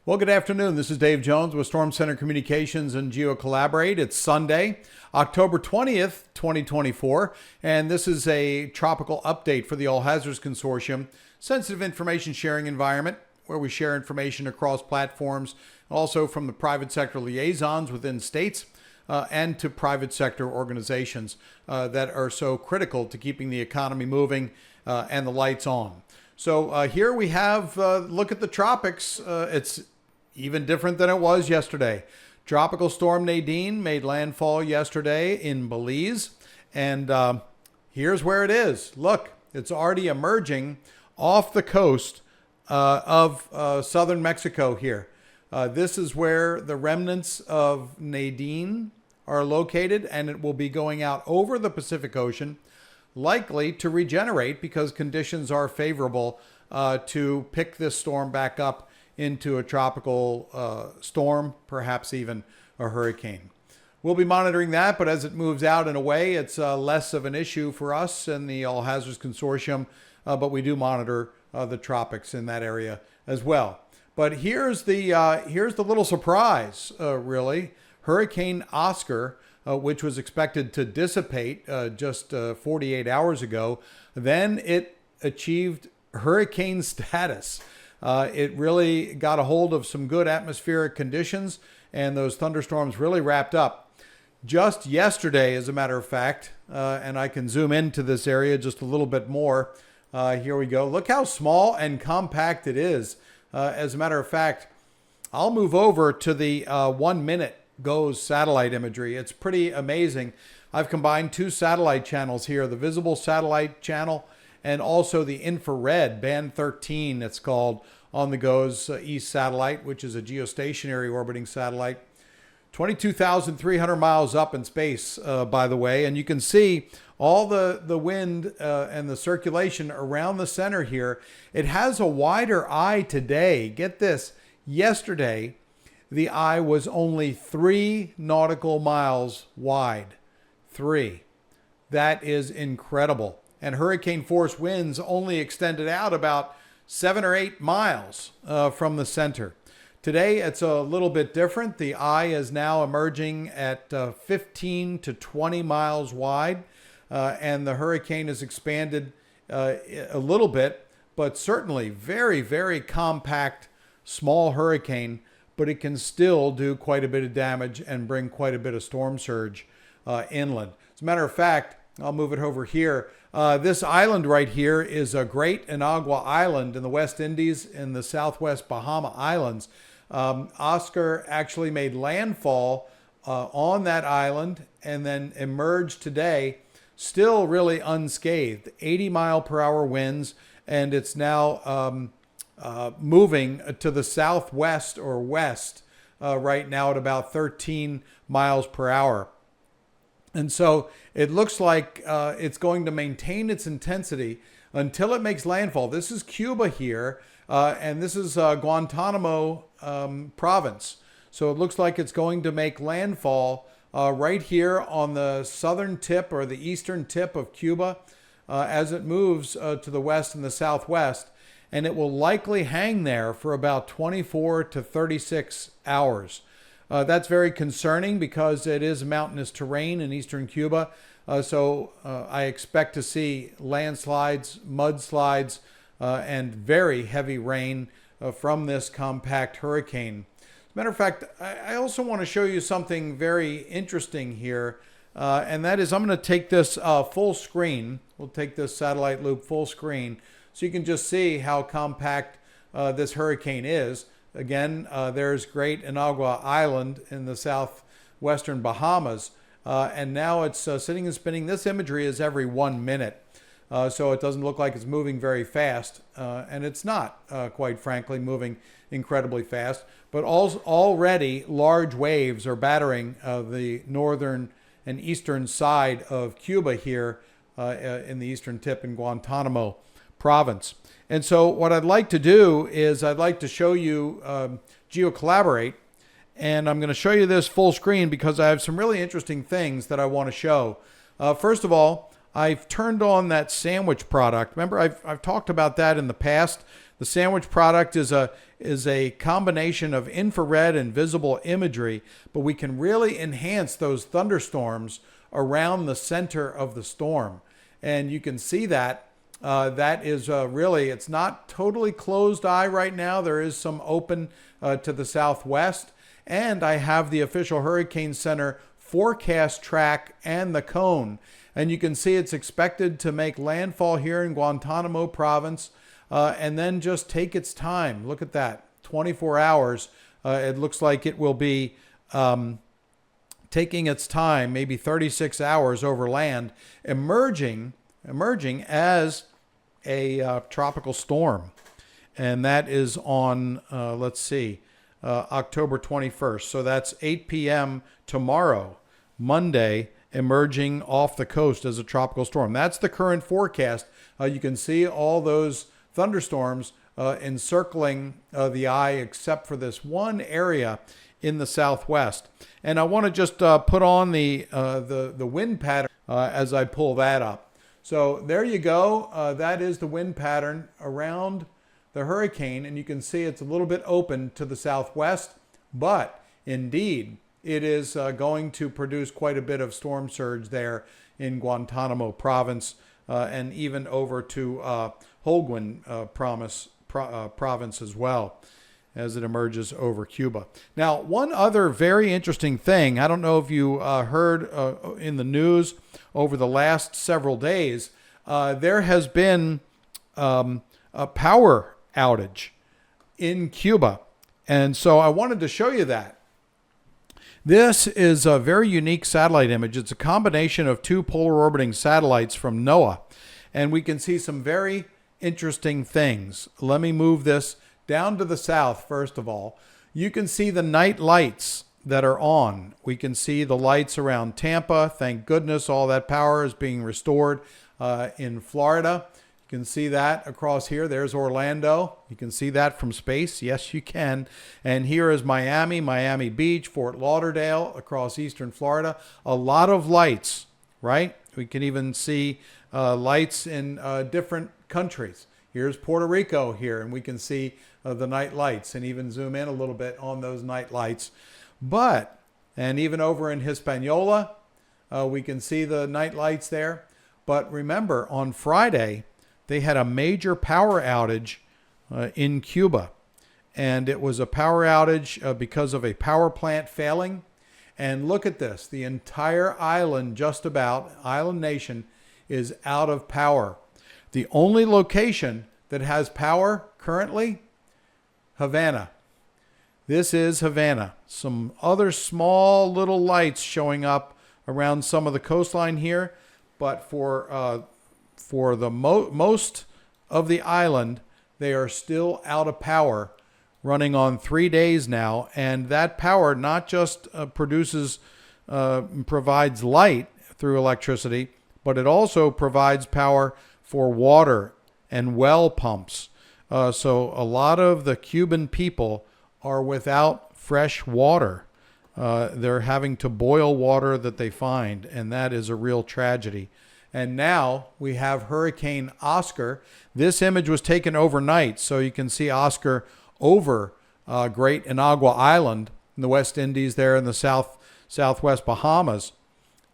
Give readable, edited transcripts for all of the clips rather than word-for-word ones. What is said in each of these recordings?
Well, good afternoon. This is Dave Jones with Storm Center Communications and GeoCollaborate. It's Sunday, October 20th, 2024, and this is a tropical update for the All Hazards Consortium sensitive information sharing environment where we share information across platforms, also from the private sector liaisons within states and to private sector organizations that are so critical to keeping the economy moving and the lights on. So here we have look at the tropics. It's even different than it was yesterday. Tropical Storm Nadine made landfall yesterday in Belize. And here's where it is. Look, it's already emerging off the coast of southern Mexico here. This is where the remnants of Nadine are located, and it will be going out over the Pacific Ocean, likely to regenerate because conditions are favorable to pick this storm back up into a tropical storm, perhaps even a hurricane. We'll be monitoring that, but as it moves out and away, it's less of an issue for us and the All Hazards Consortium, but we do monitor the tropics in that area as well. But here's the little surprise, really. Hurricane Oscar, which was expected to dissipate just 48 hours ago, then it achieved hurricane status. It really got a hold of some good atmospheric conditions, and those thunderstorms really wrapped up. Just yesterday, as a matter of fact, and I can zoom into this area just a little bit more. Here we go. Look how small and compact it is. As a matter of fact, I'll move over to the 1 minute GOES satellite imagery. It's pretty amazing. I've combined two satellite channels here, the visible satellite channel and also the infrared band 13, it's called, on the GOES East satellite, which is a geostationary orbiting satellite. 22,300 miles up in space, by the way. And you can see all the wind and the circulation around the center here. It has a wider eye today. Get this, yesterday, the eye was only 3 nautical miles wide. 3. That is incredible. And hurricane force winds only extended out about 7 or 8 miles from the center. Today, it's a little bit different. The eye is now emerging at 15 to 20 miles wide, and the hurricane has expanded a little bit, but certainly very, very compact, small hurricane, but it can still do quite a bit of damage and bring quite a bit of storm surge inland. As a matter of fact, I'll move it over here. This island right here is a Great INAGUA Island in the West Indies in the southwest Bahama Islands. Oscar actually made landfall on that island and then emerged today, still really unscathed. 80-mile-per-hour winds, and it's now moving to the southwest or west right now at about 13 miles per hour. And so it looks like it's going to maintain its intensity until it makes landfall. This is Cuba here, and this is Guantanamo province. So it looks like it's going to make landfall right here on the southern tip or the eastern tip of Cuba as it moves to the west and the southwest. And it will likely hang there for about 24 to 36 hours. That's very concerning because it is mountainous terrain in eastern Cuba. So I expect to see landslides, mudslides, and very heavy rain from this compact hurricane. As a matter of fact, I also want to show you something very interesting here. And that is I'm going to take this full screen. We'll take this satellite loop full screen so you can just see how compact this hurricane is. Again, there's Great INAGUA Island in the southwestern Bahamas, and now it's sitting and spinning. This imagery is every 1 minute, so it doesn't look like it's moving very fast, and it's not, quite frankly, moving incredibly fast. But already large waves are battering the northern and eastern side of Cuba here in the eastern tip in Guantanamo province. And so what I'd like to do is I'd like to show you GeoCollaborate, and I'm going to show you this full screen because I have some really interesting things that I want to show. First of all, I've turned on that sandwich product. Remember, I've talked about that in the past. The sandwich product is a combination of infrared and visible imagery, but we can really enhance those thunderstorms around the center of the storm. And you can see that that is really, it's not totally closed eye right now. There is some open to the southwest. And I have the official Hurricane Center forecast track and the cone. And you can see it's expected to make landfall here in Guantanamo province and then just take its time. Look at that, 24 hours. It looks like it will be taking its time, maybe 36 hours over land, emerging as a tropical storm. And that is on, let's see, October 21st. So that's 8 p.m. tomorrow, Monday, emerging off the coast as a tropical storm. That's the current forecast. You can see all those thunderstorms encircling the eye, except for this one area in the southwest. And I want to just put on the wind pattern as I pull that up. So there you go. That is the wind pattern around the hurricane, and you can see it's a little bit open to the southwest, but indeed it is going to produce quite a bit of storm surge there in Guantanamo province and even over to Holguin province as well as it emerges over Cuba. Now, one other very interesting thing, I don't know if you heard in the news over the last several days, there has been a power outage in Cuba. And so I wanted to show you that. This is a very unique satellite image. It's a combination of two polar orbiting satellites from NOAA. And we can see some very interesting things. Let me move this down to the south, first of all. You can see the night lights that are on. We can see the lights around Tampa. Thank goodness all that power is being restored in Florida. You can see that across here. There's Orlando. You can see that from space. Yes, you can. And here is Miami, Miami Beach, Fort Lauderdale, across eastern Florida. A lot of lights, right? We can even see lights in different countries. Here's Puerto Rico here, and we can see the night lights and even zoom in a little bit on those night lights. And even over in Hispaniola, we can see the night lights there. But remember, on Friday, they had a major power outage in Cuba. And it was a power outage because of a power plant failing. And look at this. The entire island, just about, island nation, is out of power. The only location that has power currently, Havana. This is Havana. Some other small little lights showing up around some of the coastline here. But for the most of the island, they are still out of power, running on 3 days now. And that power not just provides light through electricity, but it also provides power for water and well pumps. So a lot of the Cuban people are without fresh water. They're having to boil water that they find, and that is a real tragedy. And now we have Hurricane Oscar. This image was taken overnight, so you can see Oscar over Great Inagua Island in the West Indies there in the southwest Bahamas.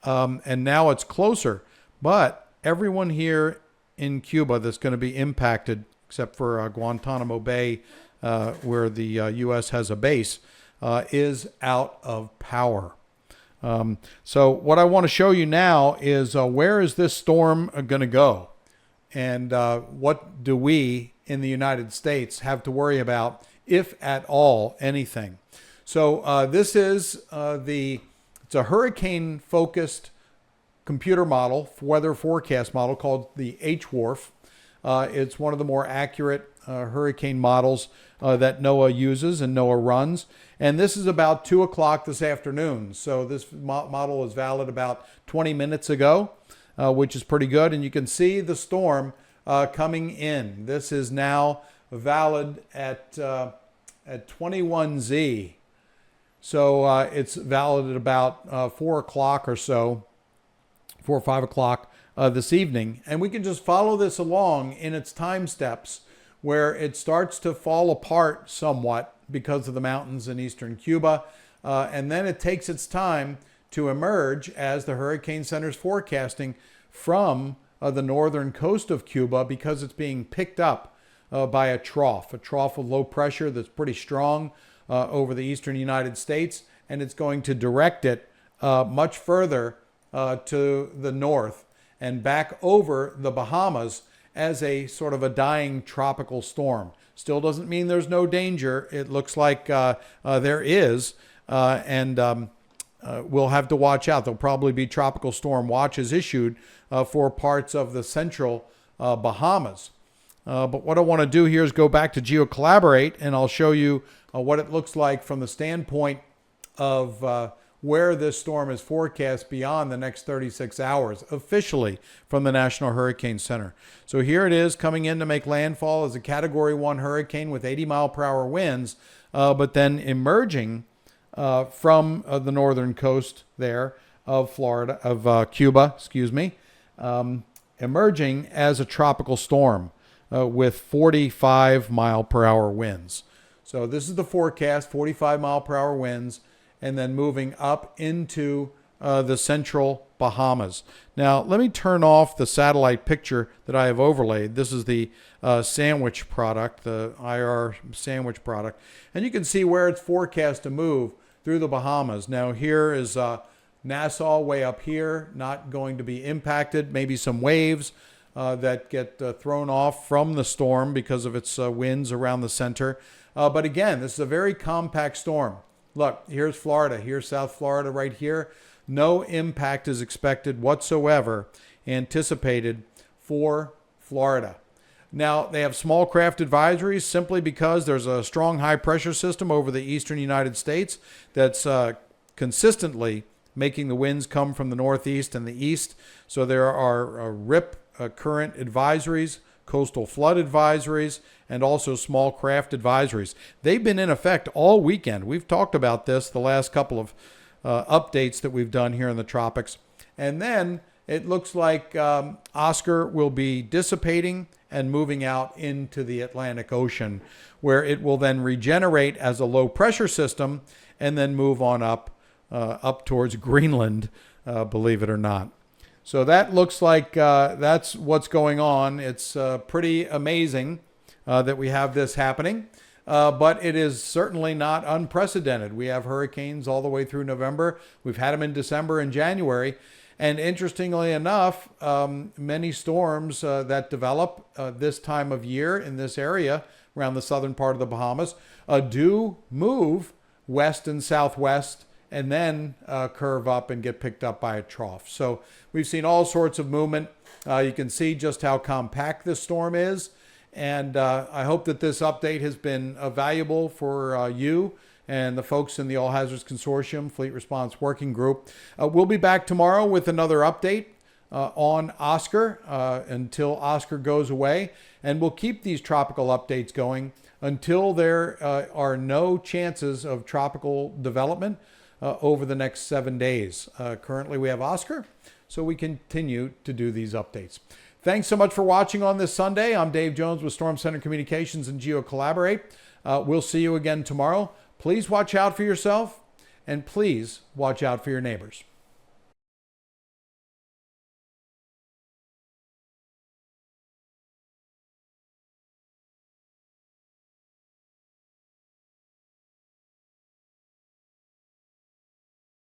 And now it's closer. But everyone here in Cuba that's going to be impacted, except for Guantanamo Bay, where the U.S. has a base, is out of power. So what I want to show you now is where is this storm going to go? And what do we in the United States have to worry about, if at all, anything? So this is it's a hurricane-focused computer model, weather forecast model called the HWRF. It's one of the more accurate hurricane models that NOAA uses and NOAA runs. And this is about 2 o'clock this afternoon. So this model was valid about 20 minutes ago, which is pretty good. And you can see the storm coming in. This is now valid at 21Z. So it's valid at about 4 o'clock or so, 4 or 5 o'clock this evening. And we can just follow this along in its time steps where it starts to fall apart somewhat because of the mountains in eastern Cuba. And then it takes its time to emerge, as the Hurricane Center is forecasting, from the northern coast of Cuba, because it's being picked up by a trough of low pressure that's pretty strong over the eastern United States. And it's going to direct it much further to the north and back over the Bahamas as a sort of a dying tropical storm. Still doesn't mean there's no danger. It looks like there is, and we'll have to watch out. There'll probably be tropical storm watches issued for parts of the central Bahamas. But what I want to do here is go back to GeoCollaborate, and I'll show you what it looks like from the standpoint of where this storm is forecast beyond the next 36 hours, officially from the National Hurricane Center. So here it is, coming in to make landfall as a Category 1 hurricane with 80-mile-per-hour winds, but then emerging from the northern coast there of Florida, of Cuba, emerging as a tropical storm with 45-mile-per-hour winds. So this is the forecast, 45-mile-per-hour winds, and then moving up into the central Bahamas. Now, let me turn off the satellite picture that I have overlaid. This is the sandwich product, the IR sandwich product. And you can see where it's forecast to move through the Bahamas. Now, here is Nassau way up here, not going to be impacted. Maybe some waves that get thrown off from the storm because of its winds around the center. But again, this is a very compact storm. Look, here's Florida. Here's South Florida right here. No impact is expected whatsoever anticipated for Florida. Now, they have small craft advisories simply because there's a strong high pressure system over the eastern United States that's consistently making the winds come from the northeast and the east. So there are RIP current advisories, coastal flood advisories, and also small craft advisories. They've been in effect all weekend. We've talked about this the last couple of updates that we've done here in the tropics. And then it looks like Oscar will be dissipating and moving out into the Atlantic Ocean, where it will then regenerate as a low pressure system and then move on up towards Greenland, believe it or not. So that looks like that's what's going on. It's pretty amazing that we have this happening, but it is certainly not unprecedented. We have hurricanes all the way through November. We've had them in December and January. And interestingly enough, many storms that develop this time of year in this area around the southern part of the Bahamas do move west and southwest and then curve up and get picked up by a trough. So we've seen all sorts of movement. You can see just how compact this storm is. And I hope that this update has been valuable for you and the folks in the All Hazards Consortium Fleet Response Working Group. We'll be back tomorrow with another update on Oscar until Oscar goes away. And we'll keep these tropical updates going until there are no chances of tropical development over the next 7 days. Currently we have Oscar, so we continue to do these updates. Thanks so much for watching on this Sunday. I'm Dave Jones with Storm Center Communications and GeoCollaborate. We'll see you again tomorrow. Please watch out for yourself, and please watch out for your neighbors.